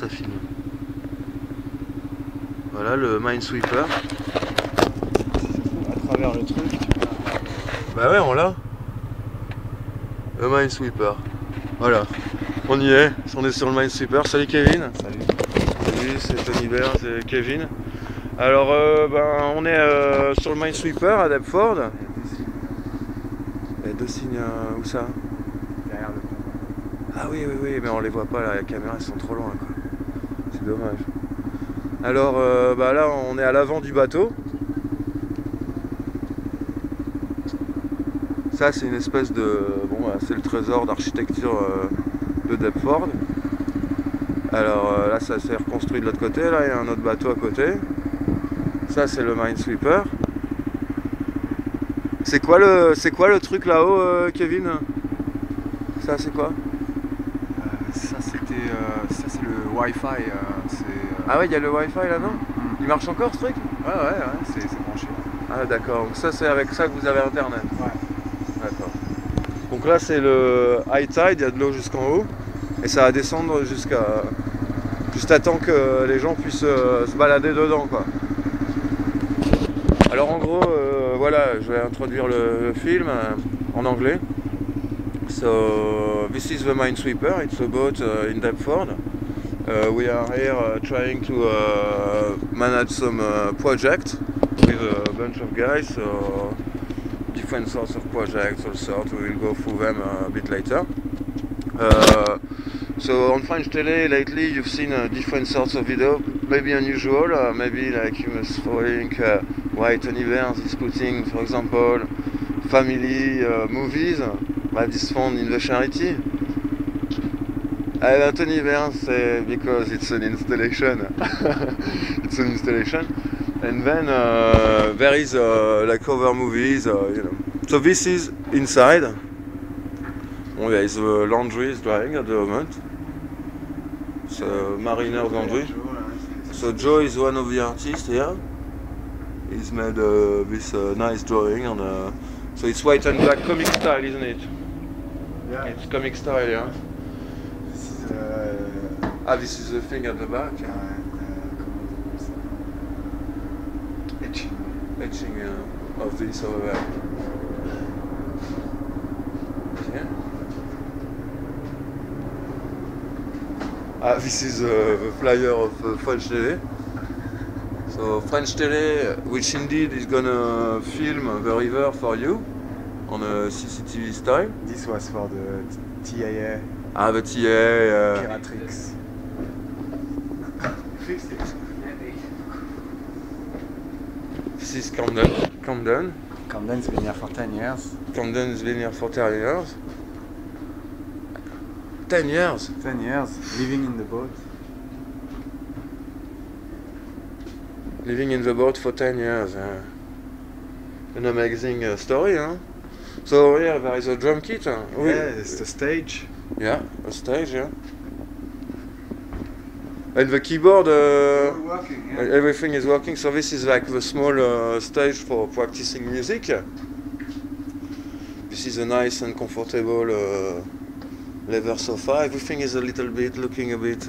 ça filme. Voilà le Minesweeper. À travers le truc. Bah ouais, on l'a. Le Minesweeper. Voilà. On y est. On est sur le Minesweeper. Salut Kevin. Salut. Salut, c'est Tony Baird, c'est Kevin. Alors, on est sur le Minesweeper à Deptford. Il y a deux signes. Où ça? Derrière le pont. Ah oui, oui, oui, mais on les voit pas là. Les caméras elles sont trop loin, quoi. C'est dommage. Alors, là, on est à l'avant du bateau. Ça, c'est une espèce de... Bon, c'est le trésor d'architecture de Deptford. Alors là, ça s'est reconstruit de l'autre côté. Là, il y a un autre bateau à côté. Ça, c'est le Minesweeper. C'est quoi le truc là-haut, Kevin? Ça, c'est quoi? Ça c'est le Wi-Fi. Ah ouais, il y a le Wi-Fi là-dedans? Il marche encore ce truc? Ouais, c'est branché. Ah d'accord, donc ça c'est avec ça que vous avez internet? Ouais. D'accord. Donc là c'est le high tide, il y a de l'eau jusqu'en haut. Et ça va descendre juste à temps que les gens puissent se balader dedans, quoi. Alors en gros, voilà, je vais introduire le film en anglais. So this is the Minesweeper. It's a boat in Deptford. We are here trying to manage some project with a bunch of guys. So different sorts of projects, all sorts. We will go through them a bit later. So on French tele lately, you've seen different sorts of video, maybe unusual, maybe like you must think why Tony Baird is putting, for example, family movies like this found in the charity. Tony Baird say because it's an installation. It's an installation. And then there is like other movies, you know. So this is inside. Oh, there is the laundry is drying at the moment. So Mariner's laundry. So Joe is one of the artists here. He's made this nice drawing on. So it's white and black comic style, isn't it? Yeah. It's comic style, yeah. This is This is the thing at the back. Etching of this over there. Yeah. This is the flyer of French Tele. So French Tele, which indeed is gonna film the river for you on a CCTV style. This was for the TAA. The TA. Piratrix. Fixed it. This is Camden. Camden's been here for 10 years. Camden's been here for 10 years. 10 years? 10 years, living in the boat. Living in the boat for 10 years. An amazing story, huh? So here there is a drum kit. Yeah, it's the stage. Yeah, a stage, yeah. And the keyboard, Working, yeah. everything is working. So this is like the small stage for practicing music. This is a nice and comfortable leather sofa. Everything is a little bit looking a bit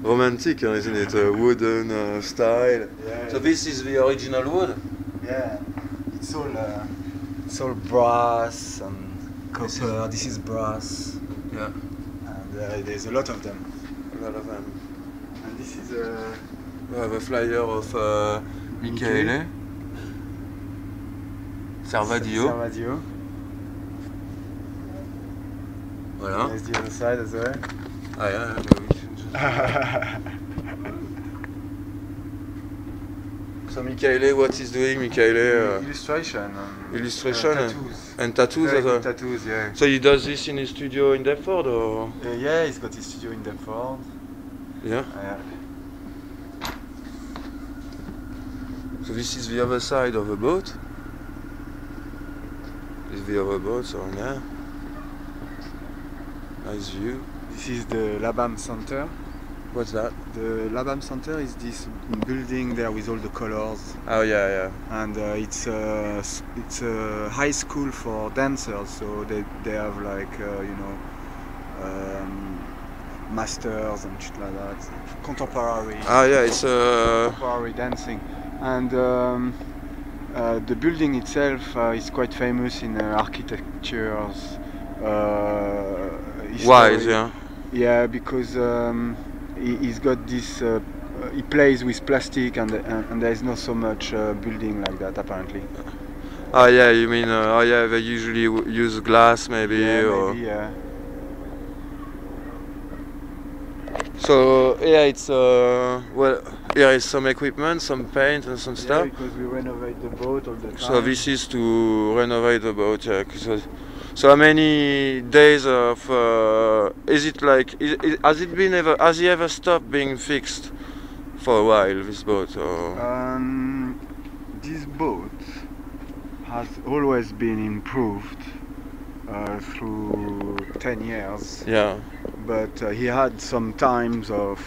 romantic, isn't it? Wooden style. Yeah, So this is the original wood. yeah, it's all brass and copper. This is brass, Yeah, and there's a lot of them. a lot of them. And this is We have a flyer of Michele Servadio. Servadio. Voilà. There's the other side as well. Ah yeah, oui. So Michele, what is doing, Michele? Illustration. Illustration tattoos. and tattoos Very as well. good tattoos, yeah. So he does this in his studio in Deptford, or? Yeah, he's got his studio in Deptford. Yeah. So this is the other side of the boat. This is the other boat, so yeah. Nice view. This is the Labam Center. What's that? The Labam Center is this building there with all the colors, Oh yeah, yeah. and it's a high school for dancers. So they have like masters and shit like that. Contemporary. Ah, yeah, it's Contemporary dancing, and the building itself is quite famous in architecture's wise, history. yeah. Yeah, because he's got this. He plays with plastic, and there is not so much building like that apparently. Ah, yeah, you mean, oh yeah, they usually use glass maybe, Yeah, or... maybe. Yeah. So, yeah, it's, well, here is some equipment, some paint and some Yeah, stuff. because we renovate the boat all the time. So this is to renovate the boat, yeah. So how many days of, is it like, has he ever stopped being fixed for a while, this boat, or? This boat has always been improved through 10 years, Yeah, but he had some times of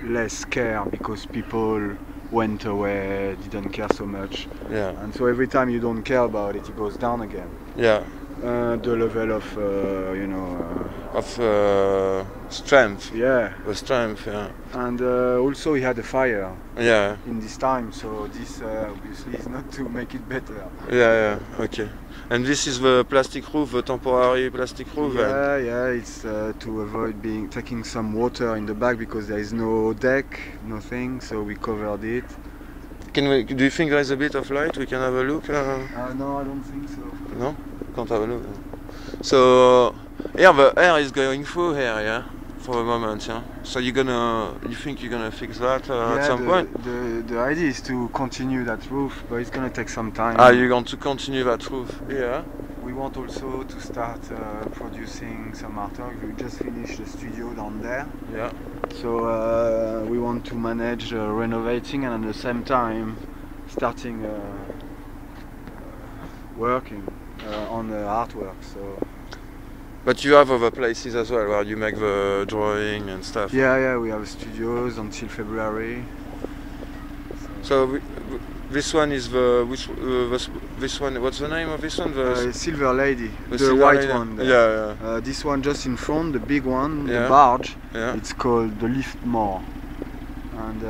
less care because people went away, didn't care so much, yeah, and so every time you don't care about it, it goes down again. yeah, The level of, of strength, yeah, the strength, yeah, and also he had a fire yeah, in this time, so this obviously is not to make it better. yeah, okay. And this is the plastic roof, the temporary plastic roof, then? Yeah, it's to avoid taking some water in the back because there is no deck, nothing, so we covered it. Do you think there is a bit of light? We can have a look? No, I don't think so. No? Can't have a look. So, yeah, the air is going through here, yeah? For the moment, yeah? So you think you're gonna fix that at some point? The idea is to continue that roof, but it's gonna take some time. Ah, you're going to continue that roof? Yeah. We want also to start producing some artwork. We just finished the studio down there. Yeah. So we want to manage renovating and at the same time starting working on the artwork. So. But you have other places as well where you make the drawing and stuff. Yeah, we have studios until February. So this one is this one. What's the name of this one? Silver Lady, the Silver white Lady. one. There. Yeah. This one just in front, the big one, Yeah. the barge. Yeah. It's called the Liftmore. And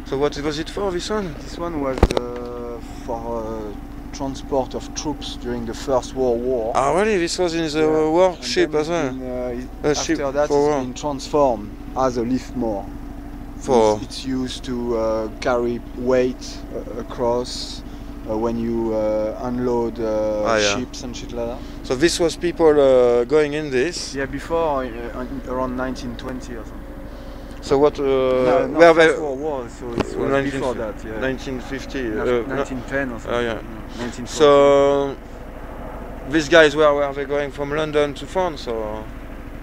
so what was it for, this one? this one was for transport of troops during the First World War. Ah, really? This was in the warship as well? Ship After that, for war. it's been transformed as a Liftmore. For It's used to carry weight across when you unload yeah. ships and shit like that. So this was people going in this. Yeah, before around 1920 or something. So what? No, where they? First World War, so it was before that. Yeah. 1950. 1910 or something. Oh yeah. 1940. So these guys were they going from London to France or?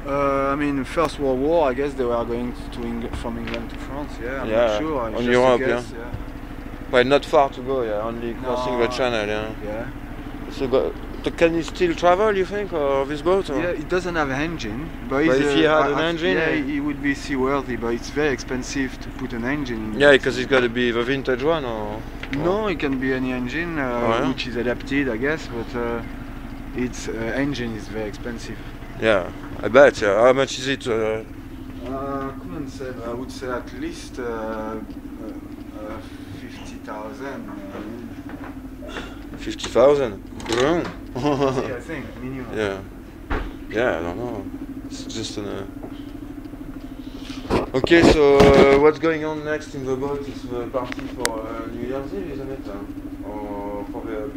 I mean, First World War, I guess they were going from England to France, yeah, I'm Yeah, not sure. on Just a Europe, guess, yeah. Well, not far to go, yeah, only crossing the No. channel, yeah. Yeah. So can you still travel, you think, or this boat? Or? Yeah, it doesn't have an engine, but, But if he had an engine, yeah, it would be seaworthy, but it's very expensive to put an engine in. Yeah, because it's got to be the vintage one, or? No, it can be any engine, yeah? which is adapted, I guess, but its engine is very expensive. Yeah, I bet, yeah. How much is it? Couldn't say, but I would say at least 50,000. 50,000? I think, minimum. Yeah. Yeah, I don't know. It's just an... Okay, so what's going on next in the boat is the party for New Year's Eve, isn't it? Or for the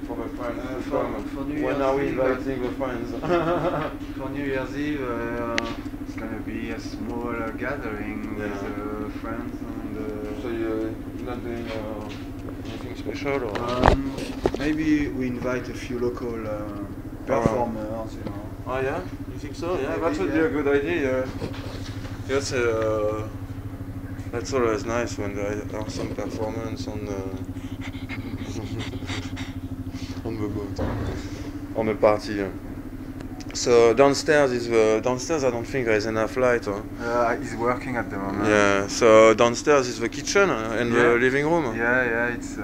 for the friends? For New when Year's are we Eve, inviting the friends? For New Year's Eve, it's gonna be a small gathering with friends and. So you're not doing anything special, or? Maybe we invite a few local performers, you know. Oh yeah? You think so? Yeah, Maybe, that would be a good idea. Yes, that's always nice when there are some performance on the on the boat, on a party. Yeah. So downstairs I don't think there is enough light. He's working at the moment. Yeah. So downstairs is the kitchen and the living room. Yeah, it's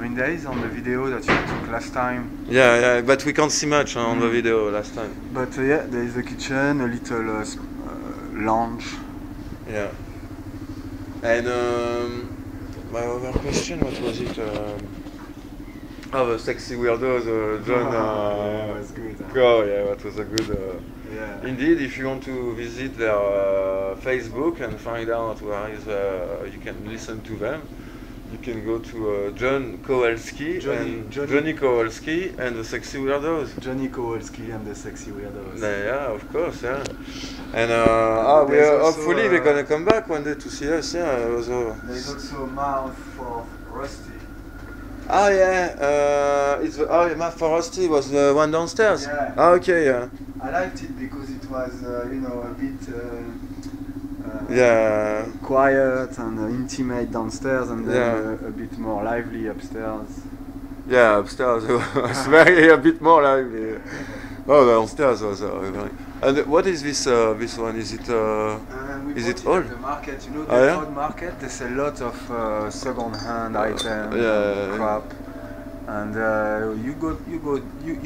I mean, there is on the video that you took last time. Yeah, but we can't see much on the video last time. But yeah, there is the kitchen, a little lounge. Yeah. And my other question, what was it? The sexy weirdos, John. Yeah, it was good. Oh yeah, that was a good. Yeah. Indeed, if you want to visit their Facebook and find out where is, you can listen to them. You can go to John Kowalski and Johnny Kowalski and the Sexy Weirdos. Johnny Kowalski and the Sexy Weirdos. Yeah, of course, yeah. And we There's are also, hopefully they're gonna come back one day to see us. Yeah, it was. There's also a mouth for Rusty. Oh yeah, it's Math for Rusty was the one downstairs. Yeah. Ah, okay, yeah. I liked it because it was, a bit Yeah. quiet and intimate downstairs, and then Yeah. a bit more lively upstairs. Yeah, upstairs was very a bit more lively. Oh, downstairs was very. And what is this? This one is it? We Is bought it all? at the market? You know, the Oh, yeah? Ford market. They sell a lot of second-hand items, yeah. and crap. And you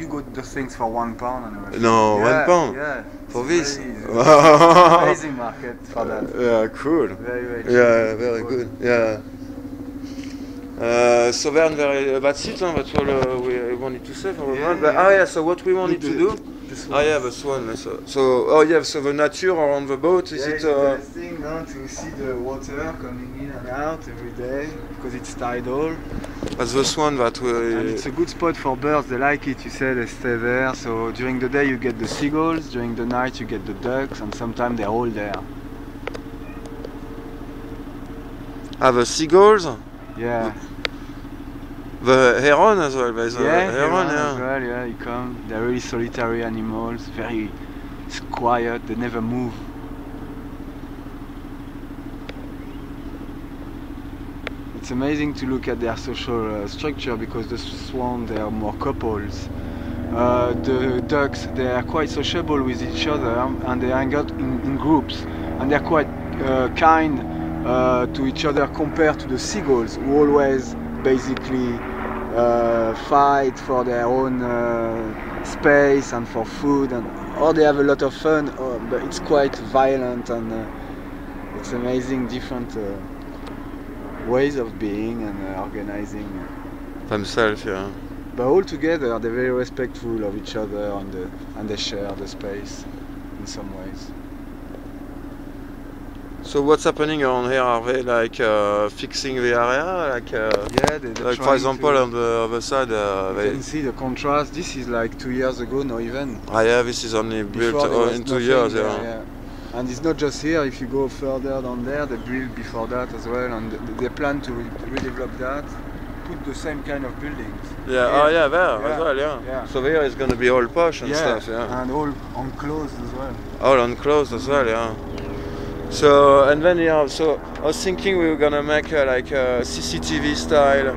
got the things for £1 and everything. No, £1? Yeah. For It's this? very- amazing market for that. Yeah, cool. Very cheap. Yeah, very good. Yeah. So then that's it. That's all we wanted to say for the moment. But, yeah. So what we wanted to do? Yeah, the swan. So the nature around the boat is It's it? interesting now to see the water coming in and out every day because it's tidal. That's the swan that we. And it's a good spot for birds. They like it. You say they stay there. So during the day you get the seagulls. During the night you get the ducks, and sometimes they're all there. The seagulls. Yeah. The heron as well. There's Yeah, heron. as well, yeah, you come. They're really solitary animals, very quiet, they never move. It's amazing to look at their social structure because the swan, they are more couples. The ducks, they are quite sociable with each other and they hang out in groups, and they're quite kind to each other compared to the seagulls, who always basically fight for their own space and for food, or they have a lot of fun, but it's quite violent, and it's amazing different ways of being and organizing. Themselves, yeah. But all together they're very respectful of each other, and they share the space in some ways. So what's happening around here? Are they like fixing the area? Like, Yeah, they're like for trying example, to, on the other side, you they. can see the contrast. This is like 2 years ago, not even. Yeah, this is only built Before there was in 2 nothing years, there, yeah. And it's not just here. If you go further down there, they built before that as well, and they plan to redevelop that, put the same kind of buildings. Yeah, Here. there as well, yeah. Yeah. So there is going to be all posh and stuff, yeah. And all enclosed as well. All enclosed as well, yeah. So, and then, yeah, so I was thinking we were going to make like a CCTV style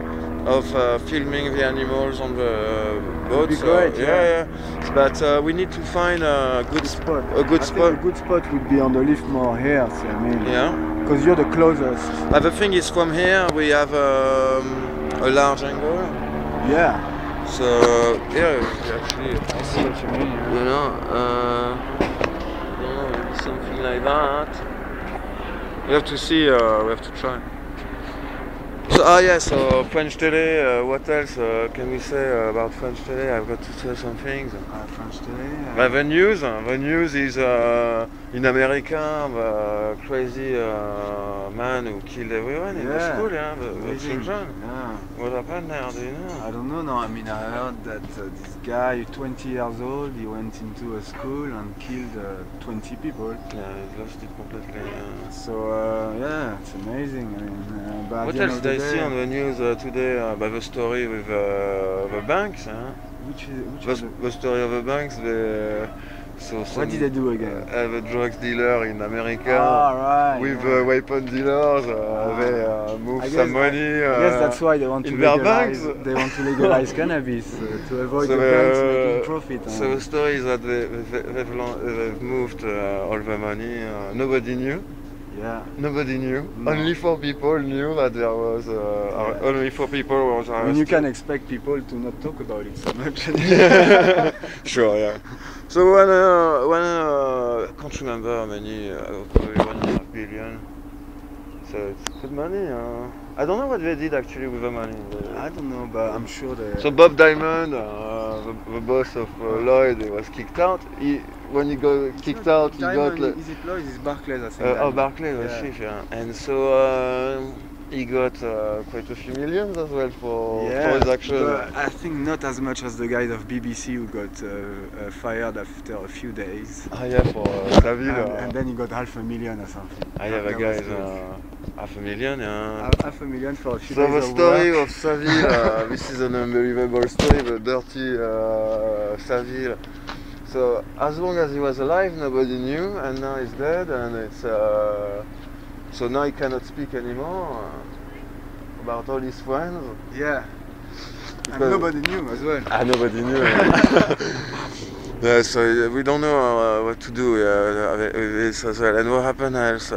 of filming the animals on the boat. Be So, great, yeah. But we need to find a good Spot. A good I spot. think a good spot would be on the Liftmore here. So, I mean, Yeah. because you're the closest. The thing is, from here we have a large angle. Yeah. So here we actually, I see what you mean. Yeah. you know, maybe something like that. We have to see. We have to try. So so French tele. What else can we say about French tele? I've got to say some things. French tele. The news is in America, the crazy man who killed everyone in the school, yeah, the Amazing. children. Yeah. What happened there, do you know? I don't know. No, I mean, I heard that this guy, 20 years old, he went into a school and killed 20 people. Yeah, he lost it completely. So yeah, it's amazing. I mean, but What at the end else of did the I see day- on the news today about the story with the banks? Which The story of the banks. What did they do again? The drugs dealer in America. Right. With yeah. weapon dealers, they move I some guess- money. I guess that's why they want to in their legalize. banks. They want to legalize cannabis to avoid So the banks making profit. So the story is that they've moved all the money. Nobody knew. Yeah. Nobody knew. No. Only 4 people knew that there was. Only 4 people was arrested. I mean, you can expect people to not talk about it so much. Sure, yeah. So when I can't remember how many, probably 1.5 billion. So it's good money. I don't know what they did actually with the money. I don't know, but I'm sure they. So Bob Diamond, the boss of Lloyd, he was kicked out. When he got kicked out, he got. Is it Lloyd? Is Barclays? I think. Barclays was chief, yeah. And so he got quite a few millions as well for his action. But I think not as much as the guy of BBC who got fired after a few days. Ah yeah, for Savile. And then he got $500,000 or something. Ah yeah, the guy is $500,000, yeah. $500,000 for a few so days the of story work. of Savile, this is an unbelievable story, the dirty Savile. So as long as he was alive, nobody knew, and now he's dead, and it's so now he cannot speak anymore about all his friends. Yeah. And nobody knew as well. Ah, nobody knew. Yeah, so we don't know what to do with this as well. And what happened else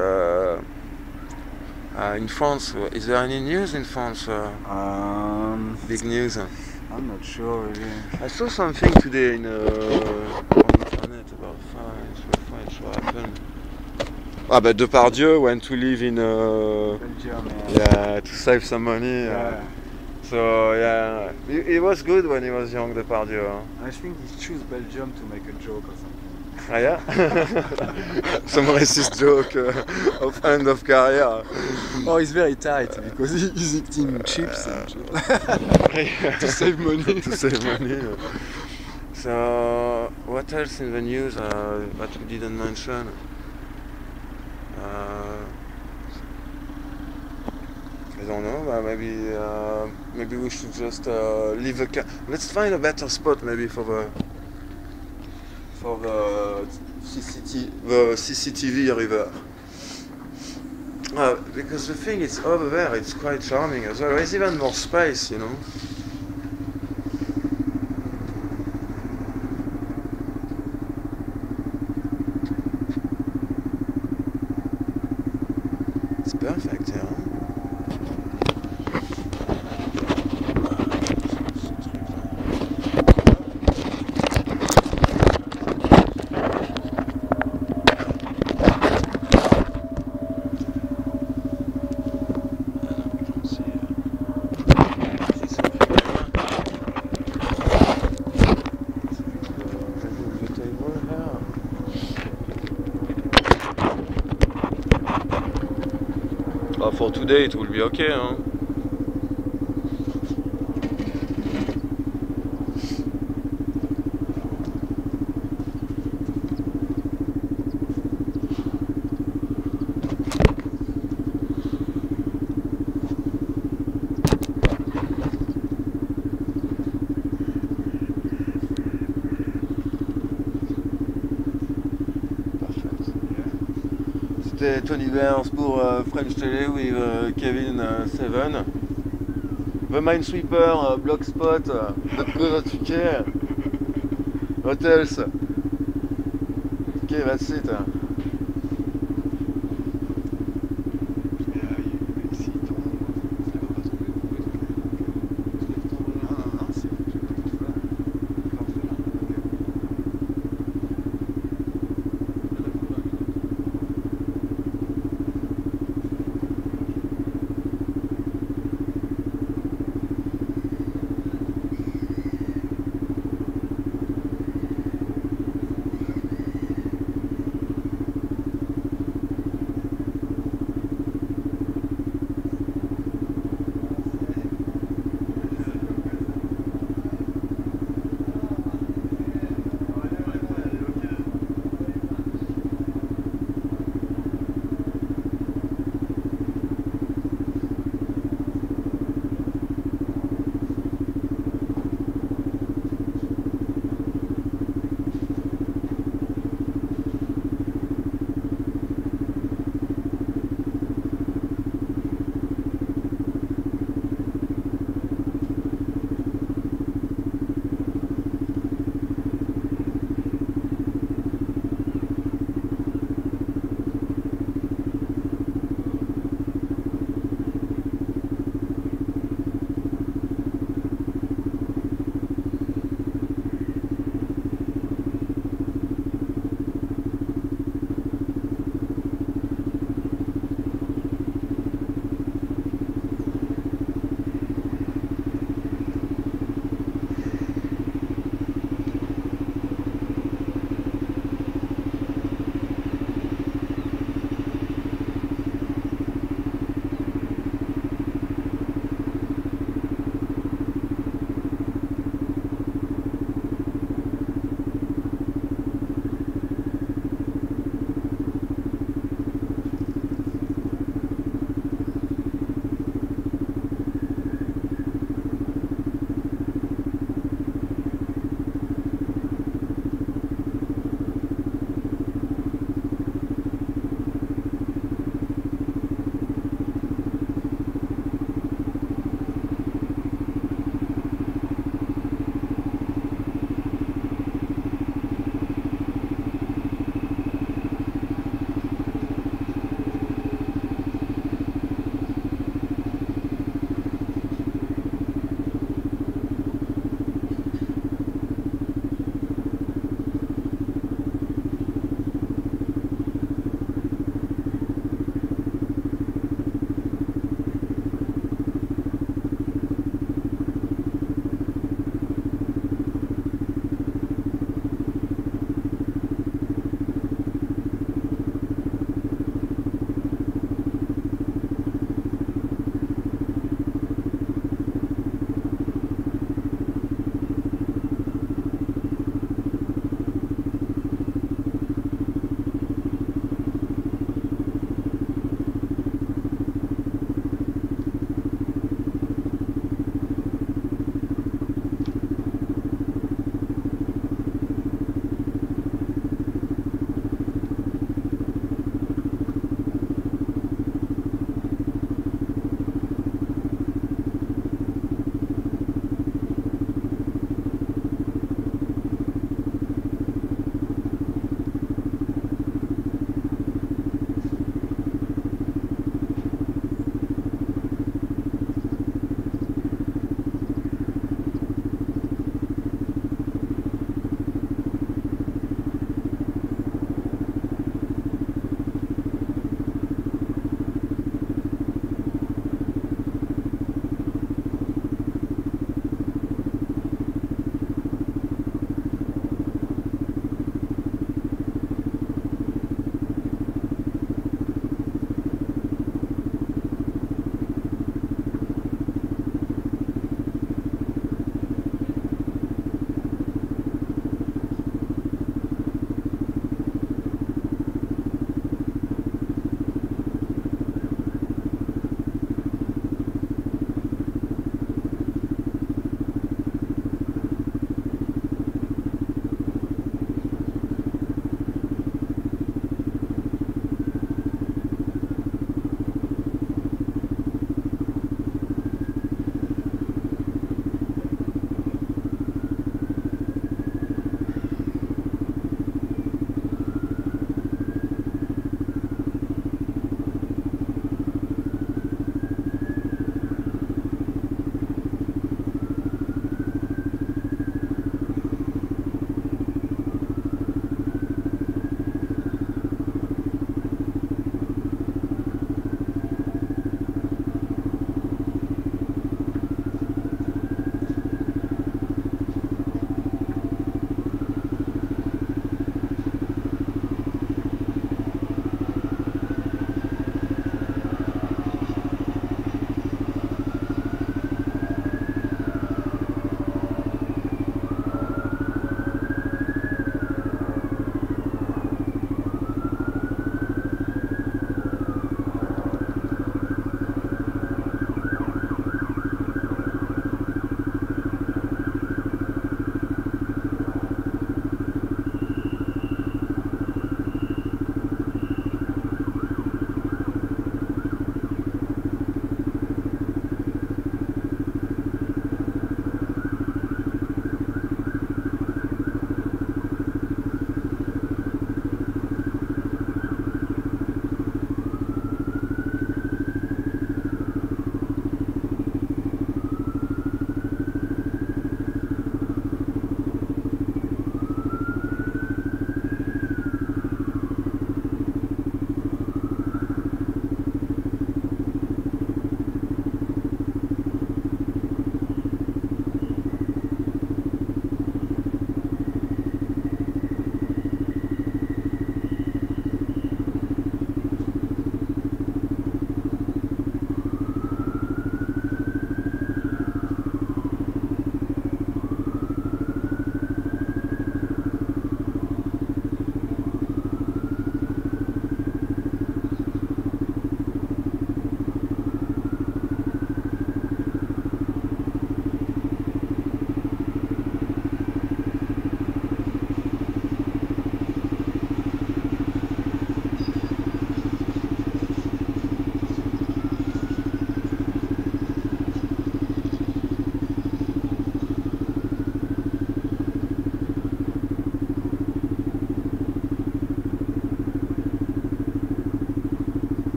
in France? Is there any news in France? Big news? I'm not sure really. I saw something today on the internet about France, what happened. Ah, but Depardieu went to live in Belgium, yeah, to save some money. Yeah. So yeah, he was good when he was young, Depardieu. Huh? I think he chose Belgium to make a joke or something. Ah yeah? Some racist joke of end of career. Oh, he's very tight because he's eating chips and to save money. To save money. So what else in the news that we didn't mention? I don't know. Maybe we should just leave the car. Let's find a better spot maybe for the CCTV river. Because the thing is over there, it's quite charming as well. There's even more space, you know. It's perfect, yeah. For today it will be okay, huh? C'était Tony Burns pour French Tele with Kevin Seven. The Minesweeper, Blogspot, .co.uk, hotels. Okay, that's it.